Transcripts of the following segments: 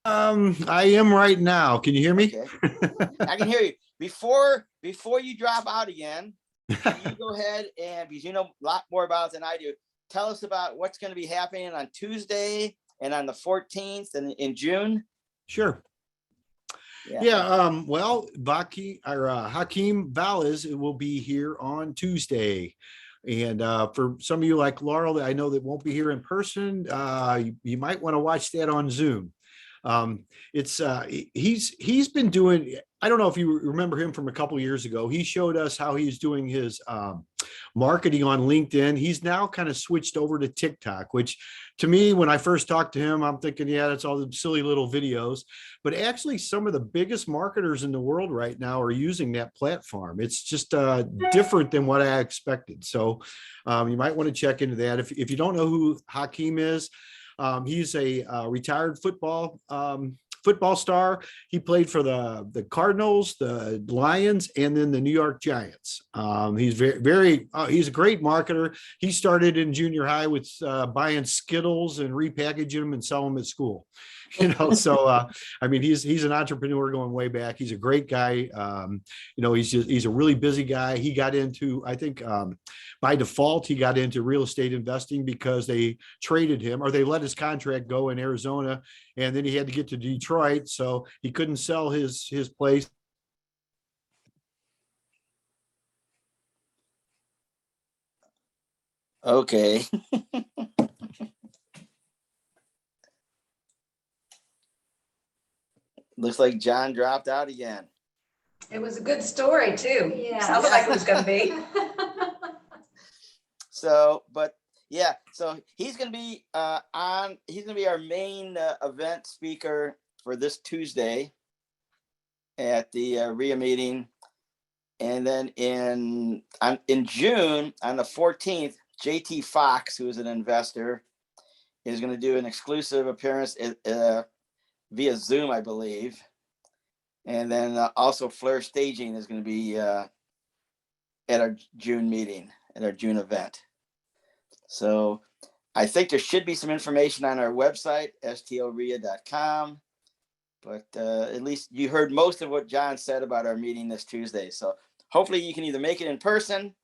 I am right now. Can you hear me? Okay, I can hear you. Before you drop out again, can you go ahead and, because you know a lot more about it than I do, tell us about what's going to be happening on Tuesday and on the 14th and in June? Sure. Yeah. Yeah. Well, Hakeem Valles will be here on Tuesday. And for some of you like Laurel, that I know that won't be here in person, you might want to watch that on Zoom. It's he's been doing. I don't know if you remember him from a couple of years ago. He showed us how he's doing his marketing on LinkedIn. He's now kind of switched over to TikTok, which to me, when I first talked to him, I'm thinking, yeah, that's all the silly little videos. But actually, some of the biggest marketers in the world right now are using that platform. It's just different than what I expected. So you might want to check into that. If you don't know who Hakeem is, he's a retired football star. He played for the Cardinals, the Lions, and then the New York Giants. He's he's a great marketer. He started in junior high with buying Skittles and repackaging them and selling them at school. So I mean, he's an entrepreneur going way back. He's a great guy. He's a really busy guy. He got into, I think, by default, he got into real estate investing because they traded him, or they let his contract go in Arizona, and then he had to get to Detroit, so he couldn't sell his place. Okay. Looks like John dropped out again. It was a good story too. Yeah. Sounded like it was going to be. So he's going to be he's going to be our main event speaker for this Tuesday at the REIA meeting. And then in June, on the 14th, JT Fox, who is an investor, is going to do an exclusive appearance via Zoom, I believe. And then also Fleur Staging is going to be at our June meeting, at our June event. So I think there should be some information on our website, STLREIA.com. But at least you heard most of what John said about our meeting this Tuesday. So hopefully you can either make it in person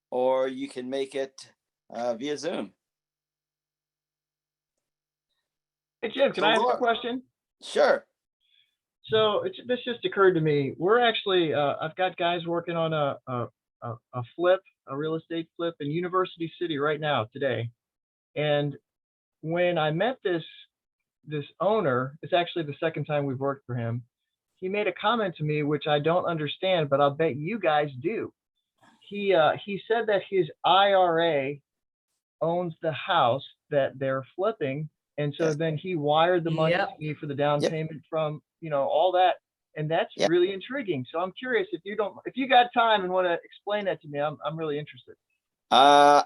or you can make it via Zoom. Hey, Jim, can I ask a question? Sure. So this just occurred to me. We're actually, I've got guys working on a flip, a real estate flip in University City right now today. And when I met this owner, it's actually the second time we've worked for him. He made a comment to me, which I don't understand, but I'll bet you guys do. He said that his IRA owns the house that they're flipping. And so then he wired the money to me for the down payment from, all that. And that's really intriguing. So I'm curious if you got time and want to explain that to me, I'm really interested. I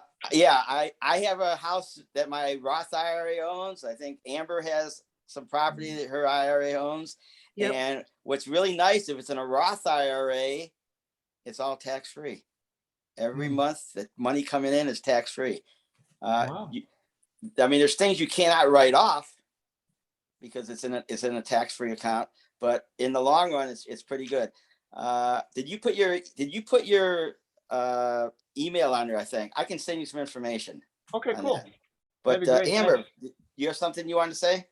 have a house that my Roth IRA owns. I think Amber has some property that her IRA owns. Yep. And what's really nice, if it's in a Roth IRA, it's all tax-free. Every month, the money coming in is tax-free. Wow. There's things you cannot write off because it's in a tax-free account, but in the long run, it's pretty good. Did you put your email on there? I think I can send you some information. Okay, cool. That. But Amber, you have something you want to say?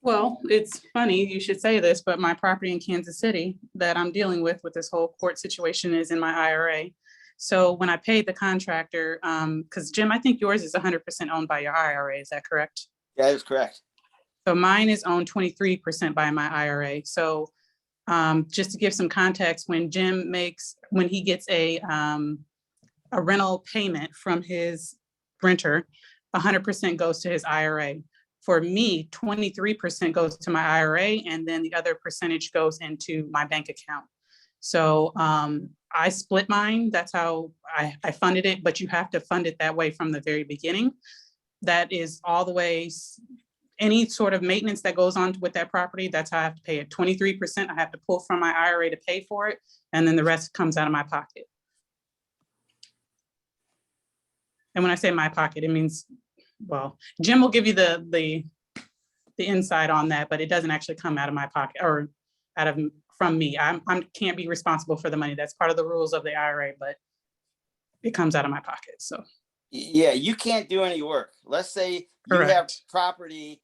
Well, it's funny you should say this, but my property in Kansas City that I'm dealing with this whole court situation is in my IRA. So when I paid the contractor, because Jim, I think yours is 100% owned by your IRA. Is that correct? Yeah, that is correct. So mine is owned 23% by my IRA. So just to give some context, when he gets a rental payment from his renter, 100% goes to his IRA. For me, 23% goes to my IRA, and then the other percentage goes into my bank account. So I split mine. That's how I funded it, but you have to fund it that way from the very beginning. That is all the way, any sort of maintenance that goes on with that property, that's how I have to pay it. 23% I have to pull from my IRA to pay for it, and then the rest comes out of my pocket. And when I say my pocket, it means, well, Jim will give you the the inside on that, but it doesn't actually come out of my pocket or from me. I can't be responsible for the money. That's part of the rules of the IRA, but it comes out of my pocket. So Yeah, you can't do any work. Let's say you have correct. property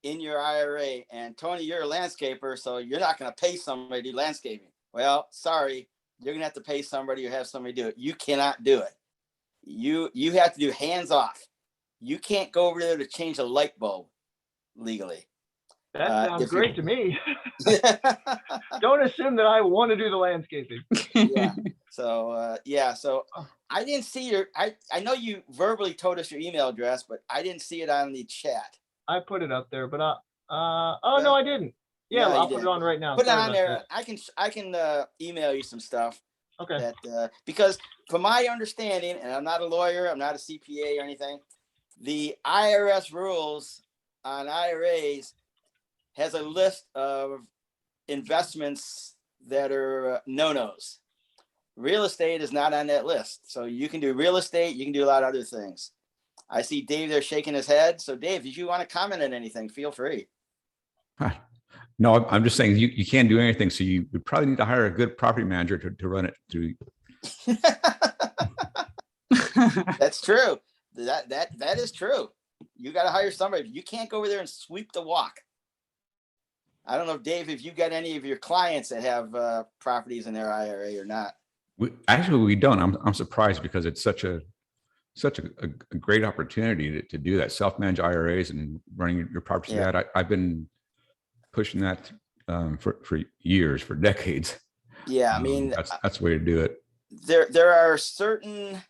in your IRA, and Tony, you're a landscaper, so you're not going to pay somebody to do landscaping. Well, sorry, you're going to have to pay somebody or have somebody do it. You cannot do it. You have to do hands off. You can't go over there to change a light bulb legally. That sounds if you- great to me. Don't assume that I want to do the landscaping. Yeah. So so I didn't see I know you verbally told us your email address, but I didn't see it on the chat. I put it up there, but oh no, I didn't. Yeah, No, you I'll put didn't. it on right now. Put it Sorry on about there. that. I can email you some stuff Okay. that because from my understanding, and I'm not a lawyer, I'm not a CPA or anything, the IRS rules on IRAs has a list of investments that are no-nos. Real estate is not on that list. So you can do real estate, you can do a lot of other things. I see Dave there shaking his head. So Dave, if you want to comment on anything, feel free. No, I'm just saying you can't do anything. So you would probably need to hire a good property manager to run it through. That's true. That is true. You got to hire somebody. You can't go over there and sweep the walk. I don't know, Dave, if you got any of your clients that have properties in their IRA or not. We don't. I'm surprised because it's such a great opportunity to do that. Self-managed IRAs and running your property. Yeah. I've been pushing that for years, for decades. Yeah, I mean, that's the way to do it. There are certain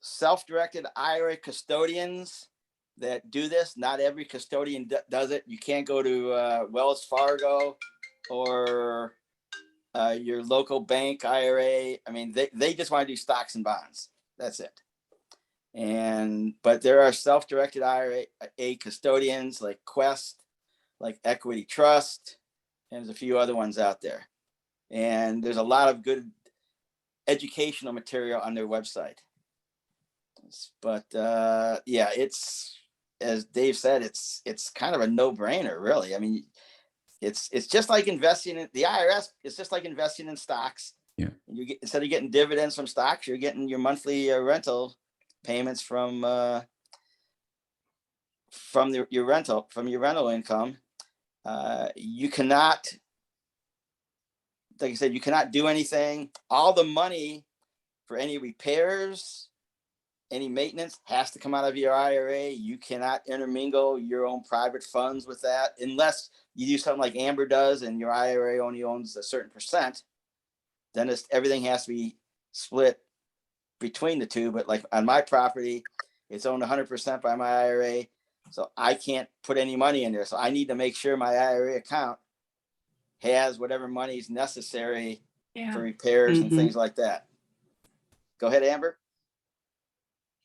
self-directed IRA custodians that do this. Not every custodian does it. You can't go to Wells Fargo or your local bank IRA. I mean, they just want to do stocks and bonds. That's it. But there are self-directed IRA custodians like Quest, like Equity Trust, and there's a few other ones out there. And there's a lot of good educational material on their website. But yeah, it's, as Dave said, it's kind of a no-brainer, really. I mean, it's just like investing in the IRS. It's just like investing in stocks. Yeah. You get, instead of getting dividends from stocks, you're getting your monthly rental payments from your rental income. You cannot, like I said, you cannot do anything. All the money for any repairs, any maintenance has to come out of your IRA. You cannot intermingle your own private funds with that unless you do something like Amber does and your IRA only owns a certain percent. Then everything has to be split between the two. But like on my property, it's owned 100% by my IRA. So I can't put any money in there. So I need to make sure my IRA account has whatever money is necessary for repairs and things like that. Go ahead, Amber.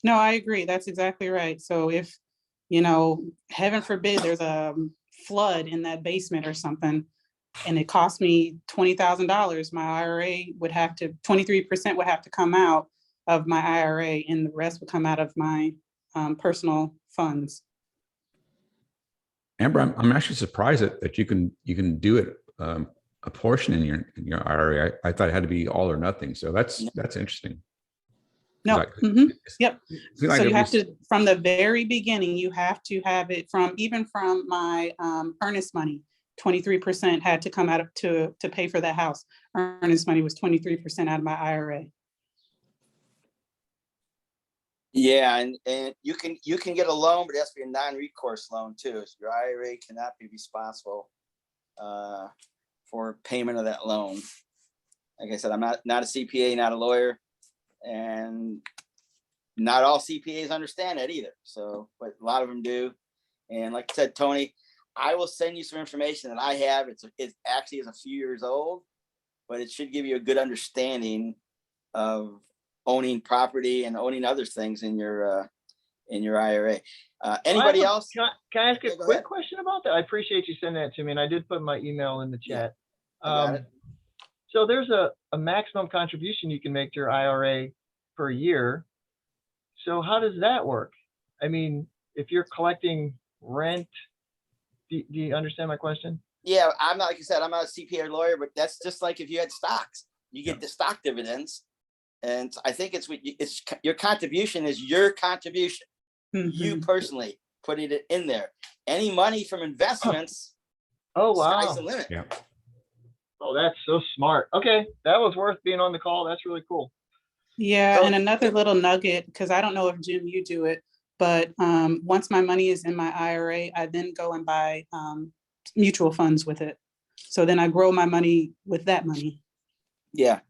No, I agree. That's exactly right. So if, heaven forbid, there's a flood in that basement or something, and it cost me $20,000, my IRA would have to, 23% would have to come out of my IRA, and the rest would come out of my personal funds. Amber, I'm actually surprised that you can do it a portion in your IRA. I thought it had to be all or nothing. So that's interesting. No. Yep. Like So you have to, from the very beginning, you have to have it even from my earnest money. 23% had to come out to pay for that house. Earnest money was 23% out of my IRA. Yeah, and you can get a loan, but it has to be a non-recourse loan too. So your IRA cannot be responsible for payment of that loan. Like I said, I'm not a CPA, not a lawyer, and not all CPAs understand that either. So, but a lot of them do. And like I said, Tony, I will send you some information that I have. It actually is a few years old, but it should give you a good understanding of owning property and owning other things in your IRA. Anybody else? Can I ask a quick question about that? I appreciate you sending that to me, and I did put my email in the chat. So there's a maximum contribution you can make to your IRA per year. So how does that work? I mean, if you're collecting rent Do you understand my question? Yeah, I'm not, like I said, I'm not a CPA or lawyer, but that's just like if you had stocks, you get the stock dividends. And I think it's your contribution is your contribution. You Mhm. personally putting it in there. Any money from investments, Oh, sky's the wow. limit. Yeah. Oh, that's so smart. Okay, that was worth being on the call. That's really cool. Yeah, So- and another little nugget, because I don't know if Jim, you do it, but once my money is in my IRA, I then go and buy mutual funds with it. So then I grow my money with that money. Yeah.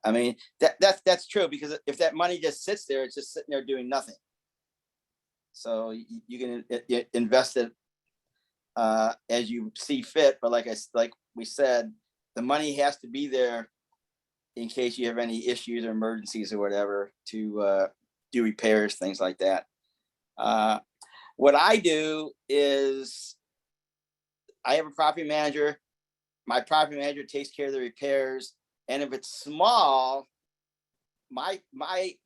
I mean, that's true, because if that money just sits there, it's just sitting there doing nothing. So you can invest it as you see fit. But like we said, the money has to be there in case you have any issues or emergencies or whatever to do repairs, things like that. What I do is I have a property manager. My property manager takes care of the repairs. And if it's small, my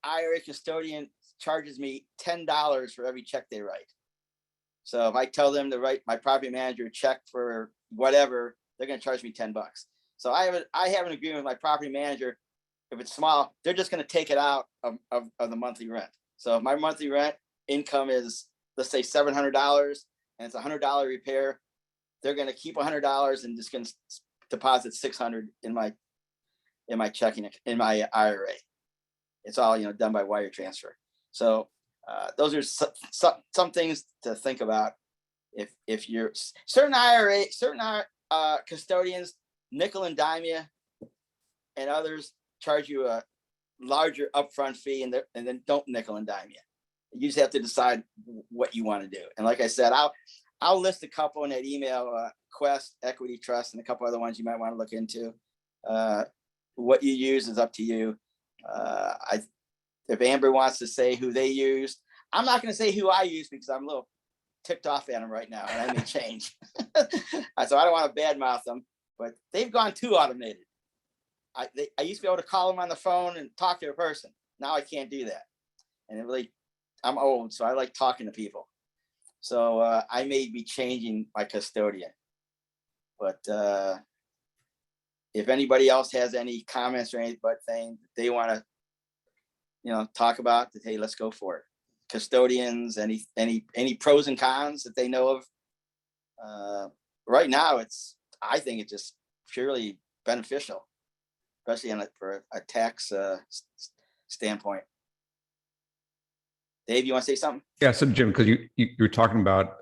IRA custodian charges me $10 for every check they write. So if I tell them to write my property manager a check for whatever, they're going to charge me $10. So I have an agreement with my property manager. If it's small, they're just going to take it out of the monthly rent. So if my monthly rent income is, let's say $700, and it's $100 repair, they're going to keep $100 and just going to deposit $600 in my checking, in my IRA. It's all, done by wire transfer. So those are some things to think about. If you're certain custodians nickel and dime you, and others charge you a larger upfront fee and then don't nickel and dime you. You just have to decide what you want to do. And like I said, I'll list a couple in that email, Quest, Equity Trust, and a couple other ones you might want to look into. What you use is up to you. If Amber wants to say who they used, I'm not going to say who I use because I'm a little ticked off at them right now, and I may change. So I don't want to badmouth them, but they've gone too automated. I used to be able to call them on the phone and talk to a person. Now I can't do that. And I'm old, so I like talking to people. So I may be changing my custodian. But if anybody else has any comments or anything they want to, talk about, hey, let's go for it. Custodians, any pros and cons that they know of. Right now, I think it's just purely beneficial, especially for a tax standpoint. Dave, you want to say something? Yeah. So Jim, because you're talking about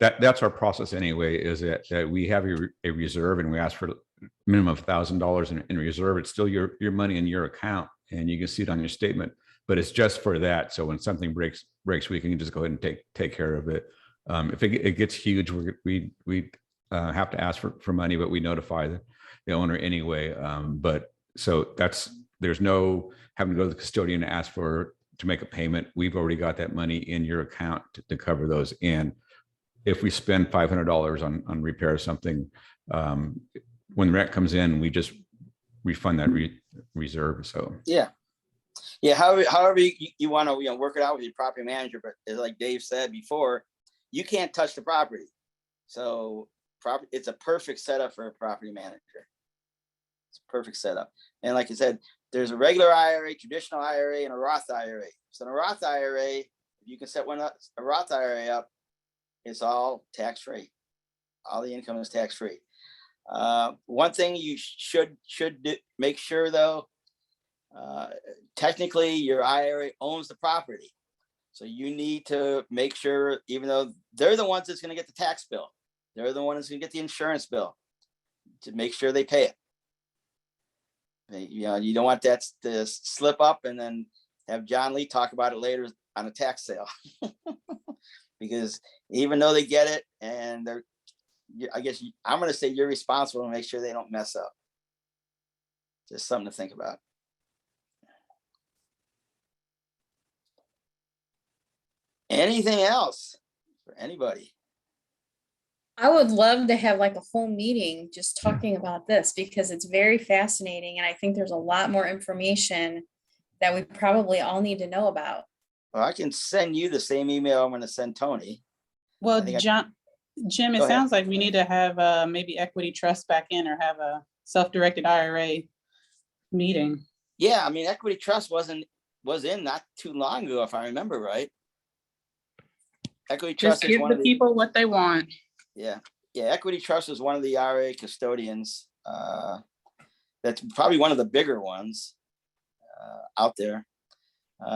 that's our process anyway, is that we have a reserve and we ask for a minimum of $1,000 in reserve. It's still your money in your account and you can see it on your statement, but it's just for that. So when something breaks, we can just go ahead and take care of it. If it gets huge, we have to ask for money, but we notify the owner anyway. But so there's no having to go to the custodian to ask to make a payment. We've already got that money in your account to cover those. And if we spend $500 on repair something, when the rent comes in, we just refund that reserve. So yeah. However you want to work it out with your property manager, but like Dave said before, you can't touch the property. So it's a perfect setup for a property manager. It's a perfect setup. And like I said, there's a regular IRA, traditional IRA, and a Roth IRA. So in a Roth IRA, if you can set a Roth IRA up, it's all tax-free. All the income is tax-free. One thing you should make sure though, technically your IRA owns the property. So you need to make sure, even though they're the ones that's going to get the tax bill, they're the ones that's going to get the insurance bill, to make sure they pay it. You don't want that to slip up and then have John Lee talk about it later on a tax sale. Because even though they get it, and I guess I'm going to say you're responsible to make sure they don't mess up. Just something to think about. Anything else for anybody? I would love to have like a whole meeting just talking about this because it's very fascinating. And I think there's a lot more information that we probably all need to know about. Well, I can send you the same email I'm going to send Tony. Well, I think John, Jim, Go it ahead. sounds like we need to have maybe equity trust back in or have a self-directed IRA meeting. Yeah, I mean, equity trust was in not too long ago, if I remember right. Equity Just trust is give one the of the, people what they want. yeah, equity trust is one of the IRA custodians. That's probably one of the bigger ones out there.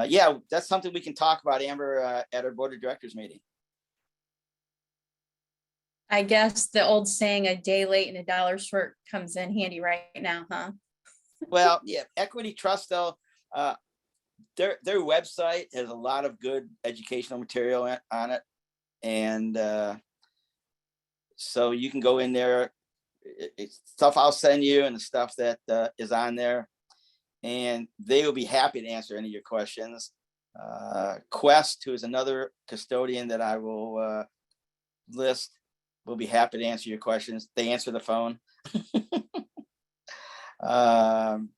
Yeah, that's something we can talk about, Amber, at our board of directors meeting. I guess the old saying, a day late and a dollar short comes in handy right now, huh? Well, yeah, equity trust though, their website has a lot of good educational material on it. And so you can go in there, it's stuff I'll send you and the stuff that is on there. And they will be happy to answer any of your questions. Quest, who is another custodian that I will list, will be happy to answer your questions. They answer the phone. Well,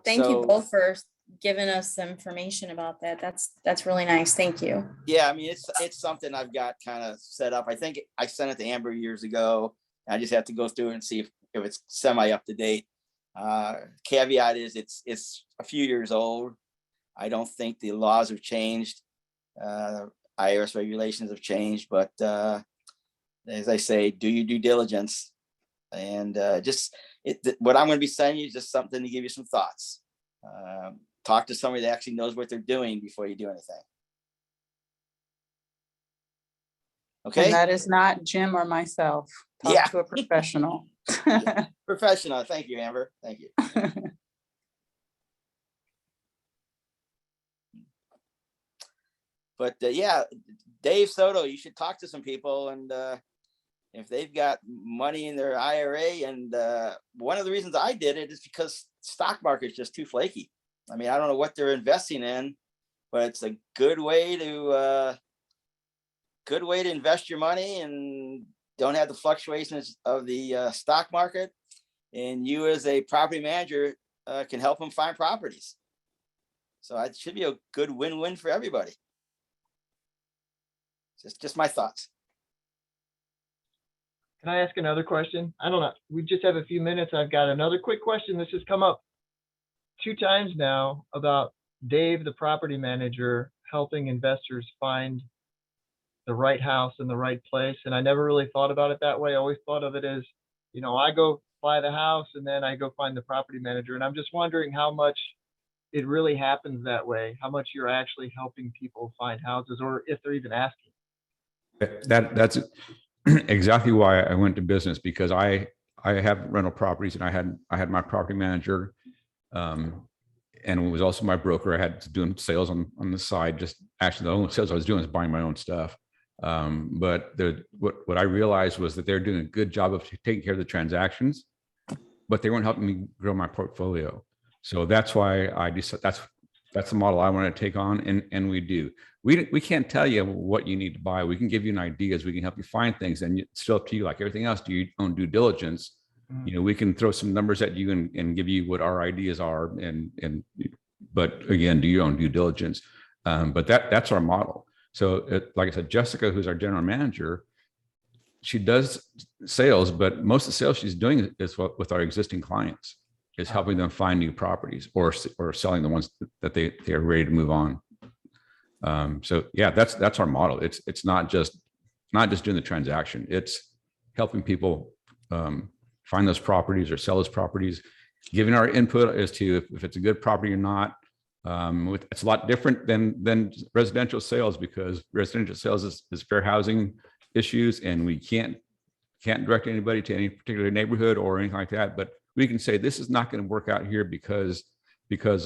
thank you So- both for giving us some information about that. That's really nice. Thank you. Yeah, I mean, it's something I've got kind of set up. I think I sent it to Amber years ago. I just have to go through and see if it's semi up to date. Caveat is it's a few years old. I don't think the laws have changed. IRS regulations have changed, but as I say, do your due diligence. And what I'm going to be sending you is just something to give you some thoughts. Talk to somebody that actually knows what they're doing before you do anything. Okay. And that is not Jim or myself. Talk Yeah. to a professional. Professional. Thank you, Amber. Thank you. But yeah, Dave Soto, you should talk to some people, and if they've got money in their IRA, and one of the reasons I did it is because stock market is just too flaky. I mean, I don't know what they're investing in, but it's a good way to invest your money and don't have the fluctuations of the stock market. And you as a property manager can help them find properties. So it should be a good win-win for everybody. Just my thoughts. Can I ask another question? I don't know. We just have a few minutes. I've got another quick question. This has come up 2 times now about Dave, the property manager, helping investors find the right house in the right place. And I never really thought about it that way. I always thought of it as, I go buy the house and then I go find the property manager. And I'm just wondering how much it really happens that way, how much you're actually helping people find houses, or if they're even asking. That's exactly why I went to business, because I have rental properties, and I had my property manager, and it was also my broker. I had to do sales on the side. Just actually, the only sales I was doing was buying my own stuff. But what I realized was that they're doing a good job of taking care of the transactions, but they weren't helping me grow my portfolio. So that's why I decided that's the model I want to take on, and we do. We can't tell you what you need to buy. We can give you ideas. We can help you find things, and it's still up to you. Like everything else, do your own due diligence. We can throw some numbers at you and give you what our ideas are, but again, do your own due diligence. But that's our model. So like I said, Jessica, who's our general manager, she does sales, but most of the sales she's doing is with our existing clients, is helping them find new properties or selling the ones that they are ready to move on. So yeah, that's our model. It's not just doing the transaction. It's helping people find those properties or sell those properties, giving our input as to if it's a good property or not. It's a lot different than residential sales, because residential sales is fair housing issues, and we can't direct anybody to any particular neighborhood or anything like that. But we can say this is not going to work out here because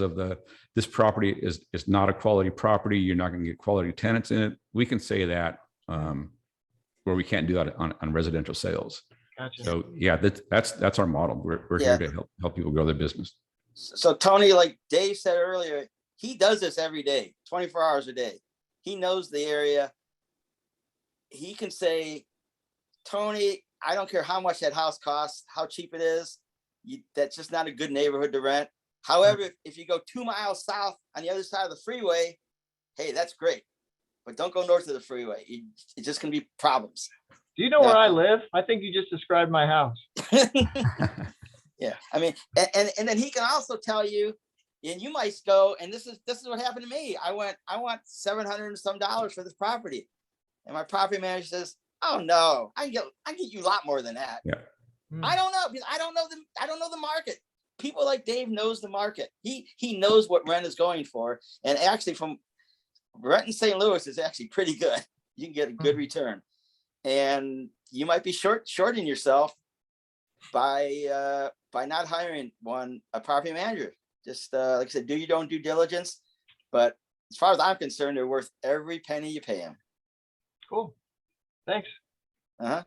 of this property is not a quality property. You're not going to get quality tenants in it. We can say that where we can't do that on residential sales. Gotcha. So yeah, that's our model. We're here to help people grow their business. So Tony, like Dave said earlier, he does this every day, 24 hours a day. He knows the area. He can say, Tony, I don't care how much that house costs, how cheap it is. That's just not a good neighborhood to rent. However, if you go 2 miles south on the other side of the freeway, hey, that's great. But don't go north of the freeway. It's just going to be problems. Do you know where I live? I think you just described my house. Yeah, I mean, and then he can also tell you, and you might go, and this is what happened to me. I want $700 and some for this property, and my property manager says, "Oh no, I can get you a lot more than that." Yeah. I don't know, because I don't know the market. People like Dave knows the market. He knows what rent is going for, and actually, from rent in St. Louis is actually pretty good. You can get a good return, and you might be shorting yourself by not hiring a property manager. Just like I said, do your own due diligence. But as far as I'm concerned, they're worth every penny you pay them. Cool. Thanks. Uh-huh.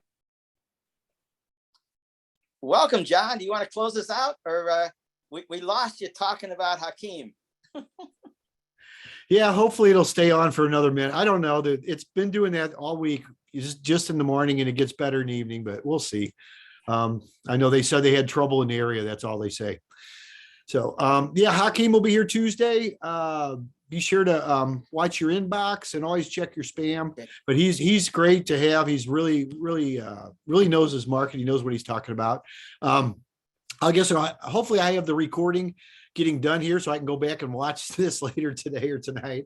Welcome, John. Do you want to close this out, or we lost you talking about Hakeem? Yeah, hopefully it'll stay on for another minute. I don't know that it's been doing that all week, just in the morning, and it gets better in the evening, but we'll see. I know they said they had trouble in the area. That's all they say. So, yeah, Hakeem will be here Tuesday. Be sure to watch your inbox and always check your spam. But he's great to have. He's really knows his market. He knows what he's talking about. I guess hopefully I have the recording getting done here so I can go back and watch this later today or tonight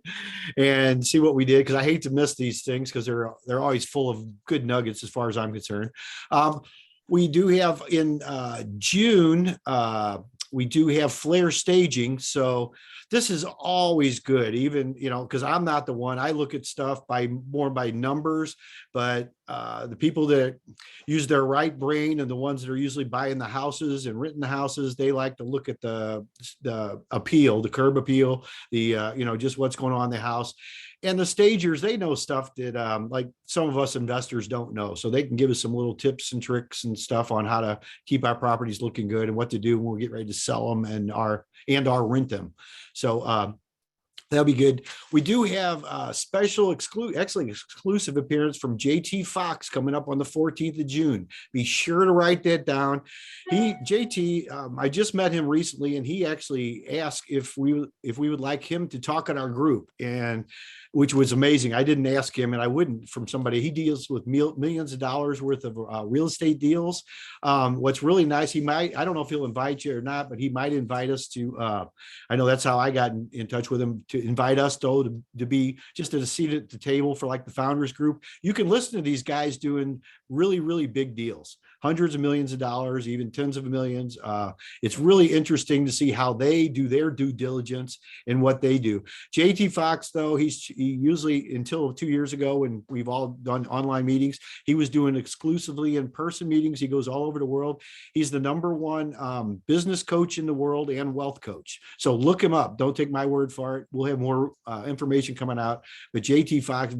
and see what we did, because I hate to miss these things because they're always full of good nuggets as far as I'm concerned. We do have in June, we do have flare staging. So this is always good, even, because I'm not the one. I look at stuff more by numbers, but the people that use their right brain and the ones that are usually buying the houses and renting the houses, they like to look at the appeal, the curb appeal, just what's going on in the house. And the stagers, they know stuff that like some of us investors don't know. So they can give us some little tips and tricks and stuff on how to keep our properties looking good and what to do when we get ready to sell them and rent them. So that'll be good. We do have a special exclusive appearance from JT Fox coming up on the 14th of June. Be sure to write that down. JT, I just met him recently, and he actually asked if we would like him to talk at our group, and which was amazing. I didn't ask him, and I wouldn't, from somebody. He deals with millions of dollars worth of real estate deals. What's really nice, I don't know if he'll invite you or not, but he might invite us to, I know that's how I got in touch with him, to invite us to be just at a seat at the table for like the founders group. You can listen to these guys doing really, really big deals, hundreds of millions of dollars, even tens of millions. It's really interesting to see how they do their due diligence and what they do. JT Fox, though, he usually, until 2 years ago when we've all done online meetings, he was doing exclusively in-person meetings. He goes all over the world. He's the #1 business coach in the world and wealth coach. So look him up. Don't take my word for it. We'll have more information coming out. But JT Fox,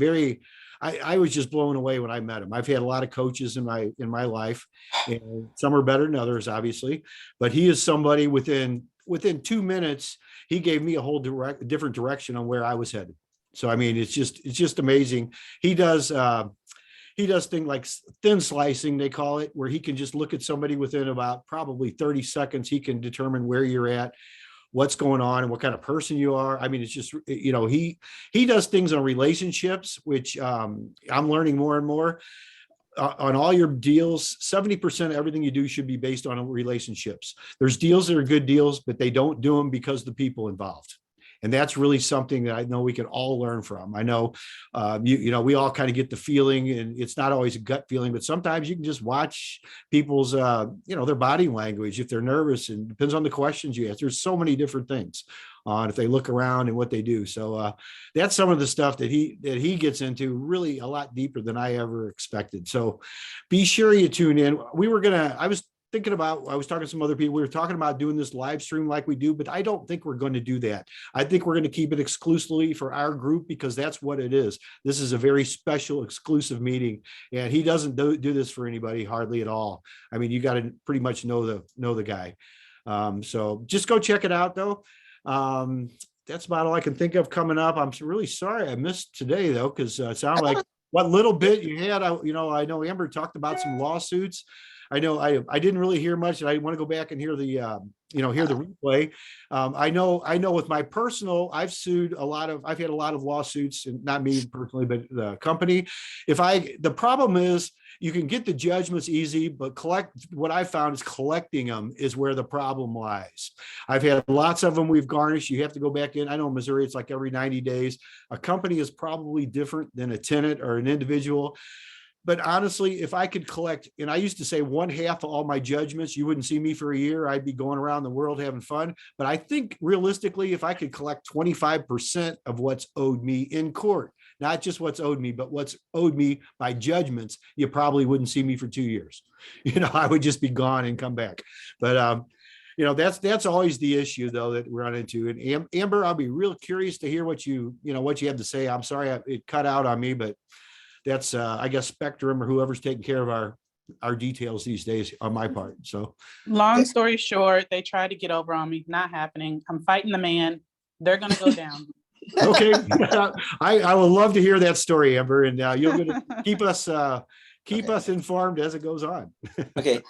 I was just blown away when I met him. I've had a lot of coaches in my life, and some are better than others, obviously. But he is somebody within 2 minutes, he gave me a whole different direction on where I was headed. So, I mean, it's just amazing. He does things like thin slicing, they call it, where he can just look at somebody within about probably 30 seconds. He can determine where you're at, what's going on, and what kind of person you are. I mean, it's just, he does things on relationships, which I'm learning more and more. On all your deals, 70% of everything you do should be based on relationships. There's deals that are good deals, but they don't do them because of the people involved. And that's really something that I know we can all learn from. I know, we all kind of get the feeling, and it's not always a gut feeling, but sometimes you can just watch people's, their body language, if they're nervous, and depends on the questions you ask. There's so many different things on if they look around and what they do. So that's some of the stuff that he gets into, really a lot deeper than I ever expected. So be sure you tune in. I was talking to some other people. We were talking about doing this live stream like we do, but I don't think we're going to do that. I think we're going to keep it exclusively for our group, because that's what it is. This is a very special, exclusive meeting, and he doesn't do this for anybody hardly at all. I mean, you got to pretty much know the guy. So just go check it out, though. That's about all I can think of coming up. I'm really sorry I missed today, though, because it sounded like what little bit you had. I know Amber talked about some lawsuits. I know I didn't really hear much, and I want to go back and hear the replay. I know with my personal, I've had a lot of lawsuits, and not me personally, but the company. The problem is you can get the judgments easy, but what I found is collecting them is where the problem lies. I've had lots of them we've garnished. You have to go back in. I know in Missouri, it's like every 90 days. A company is probably different than a tenant or an individual. But honestly, if I could collect, and I used to say 1/2 of all my judgments, you wouldn't see me for a year. I'd be going around the world having fun. But I think realistically, if I could collect 25% of what's owed me in court, not just what's owed me, but what's owed me by judgments, you probably wouldn't see me for 2 years. I would just be gone and come back. But that's always the issue though that we run into. And Amber, I'll be real curious to hear what you have to say. I'm sorry it cut out on me, but that's I guess Spectrum or whoever's taking care of our details these days on my part. So Long story short, they tried to get over on me, not happening. I'm fighting the man. They're gonna go down. okay. I would love to hear that story, Amber, and you're gonna keep us informed as it goes on. Okay.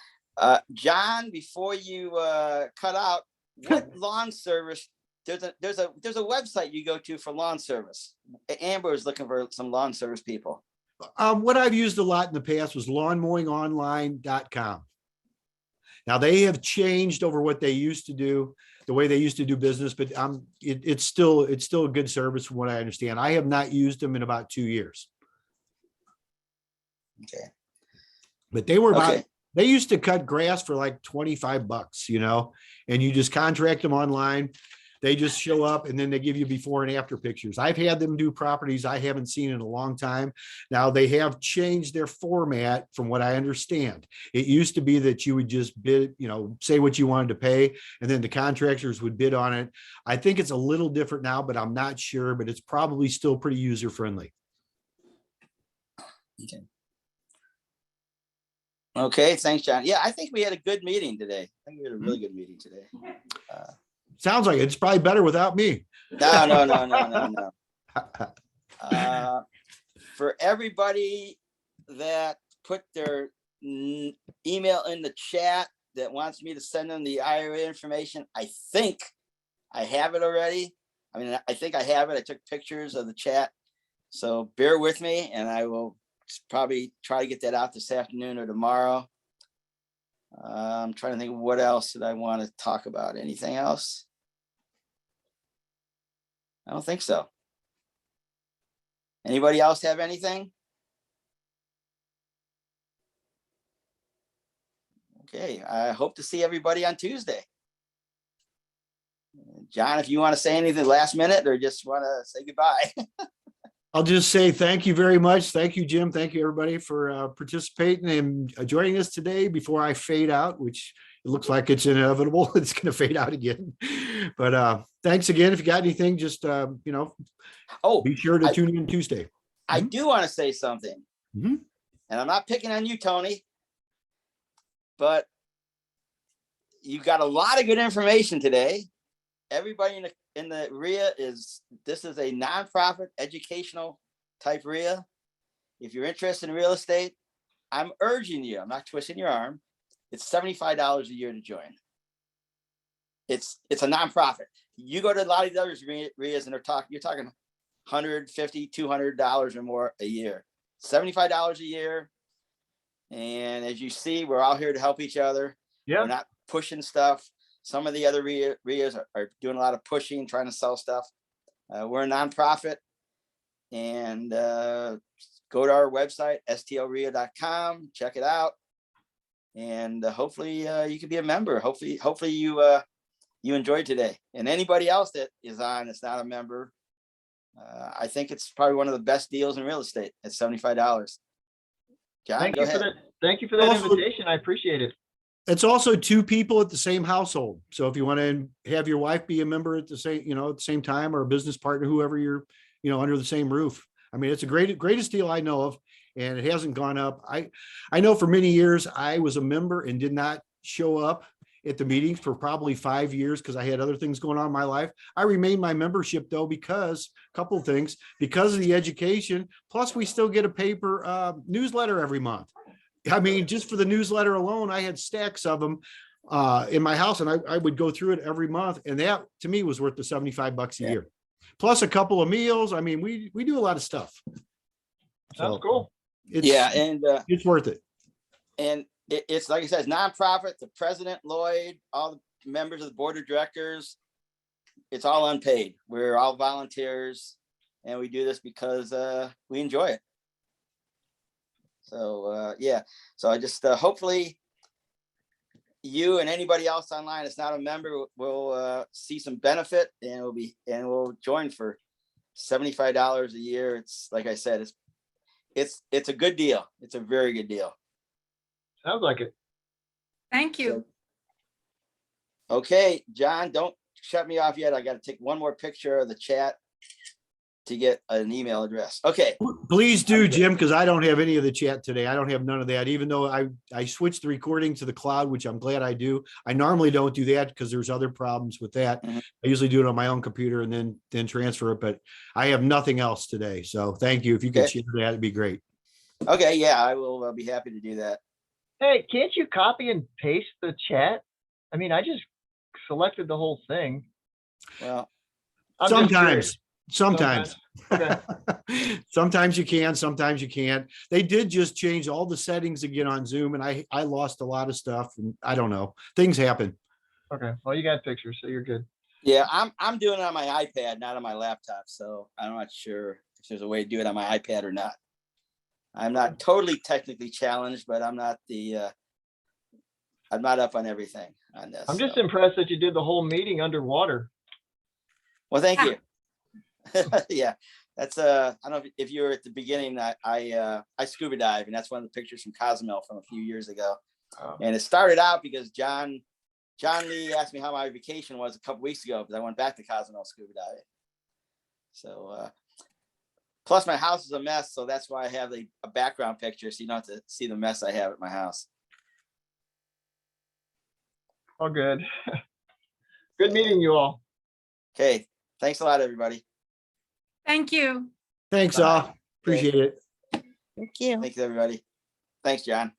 John, before you cut out, what lawn service? There's a website you go to for lawn service. Amber is looking for some lawn service people. What I've used a lot in the past was lawnmowingonline.com. Now they have changed over what they used to do, the way they used to do business, but it's still a good service from what I understand. I have not used them in about 2 years. Okay. But they were Okay. they used to cut grass for like $25, and you just contract them online. They just show up and then they give you before and after pictures. I've had them do properties I haven't seen in a long time. Now they have changed their format from what I understand. It used to be that you would just bid, say what you wanted to pay, and then the contractors would bid on it. I think it's a little different now, but I'm not sure, but it's probably still pretty user friendly. Okay, thanks, John. Yeah, I think we had a good meeting today. I think we had a really good meeting today. Sounds like it's probably better without me. No. For everybody that put their email in the chat that wants me to send them the IRA information, I think I have it already. I think I have it. I took pictures of the chat. So bear with me and I will probably try to get that out this afternoon or tomorrow. I'm trying to think of what else did I want to talk about. Anything else? I don't think so. Anybody else have anything? Okay, I hope to see everybody on Tuesday. John, if you want to say anything last minute or just want to say goodbye. I'll just say thank you very much. Thank you, Jim. Thank you, everybody, for participating and joining us today before I fade out, which it looks like it's inevitable. It's going to fade out again. But thanks again. If you got anything, just, be sure to tune in Tuesday. I do want to say something. Mhm. And I'm not picking on you, Tony, but you got a lot of good information today. Everybody in the REIA this is a nonprofit educational type REIA. If you're interested in real estate, I'm urging you, I'm not twisting your arm. It's $75 a year to join. It's a nonprofit. You go to a lot of these other REIAs and you're talking $150, $200 or more a year. $75 a year. And as you see, we're all here to help each other. Yeah. We're not pushing stuff. Some of the other REIAs are doing a lot of pushing, trying to sell stuff. We're a nonprofit, and go to our website, STLREIA.com, check it out. And hopefully you can be a member. Hopefully you enjoyed today. And anybody else that is on that's not a member, I think it's probably one of the best deals in real estate at $75. John, go ahead. Thank you for that Also- invitation. I appreciate it. It's also 2 people at the same household. So if you want to have your wife be a member at the same time, or a business partner, whoever you're, under the same roof. I mean, it's a greatest deal I know of, and it hasn't gone up. I know for many years I was a member and did not show up at the meetings for probably 5 years because I had other things going on in my life. I remained my membership though, because a couple of things, because of the education, plus we still get a paper newsletter every month. I mean, just for the newsletter alone, I had stacks of them in my house, and I would go through it every month. And that to me was worth the $75 a year, plus a couple of meals. I mean, we do a lot of stuff. Sounds cool. Yeah, and it's worth it. it's like I said, it's nonprofit. The president, Lloyd, all the members of the board of directors, it's all unpaid. We're all volunteers, and we do this because we enjoy it. So yeah, so I just hopefully you and anybody else online that's not a member will see some benefit, and we'll join for $75 a year. It's like I said, it's a good deal. It's a very good deal. Sounds like it. Thank you. Okay, John, don't shut me off yet. I got to take one more picture of the chat to get an email address. Okay. Please do, Jim, because I don't have any of the chat today. I don't have none of that, even though I switched the recording to the cloud, which I'm glad I do. I normally don't do that because there's other problems with that. Mhm. I usually do it on my own computer and then transfer it, but I have nothing else today. So thank you. If you could Okay. share that, it'd be great. Okay, yeah, I will be happy to do that. Hey, can't you copy and paste the chat? I mean, I just selected the whole thing. Well, I'm just curious. Sometimes. Okay. Sometimes you can, sometimes you can't. They did just change all the settings again on Zoom, and I lost a lot of stuff, and I don't know. Things happen. Okay. Well, you got pictures, so you're good. yeah, I'm doing it on my iPad, not on my laptop. So I'm not sure if there's a way to do it on my iPad or not. I'm not totally technically challenged, but I'm not up on everything on this. I'm just so. impressed that you did the whole meeting underwater. Well, thank you. Yeah, that's I don't know if you were at the beginning. I scuba dive, and that's one of the pictures from Cozumel from a few years ago. Oh. And it started out because John Lee asked me how my vacation was a couple weeks ago because I went back to Cozumel scuba diving. So plus my house is a mess, so that's why I have a background picture so you don't have to see the mess I have at my house. Oh, good. Good meeting you all. Okay, thanks a lot, everybody. Thank you. Thanks, Bye. all. Appreciate it. Thank you. Thanks, everybody. Thanks, John.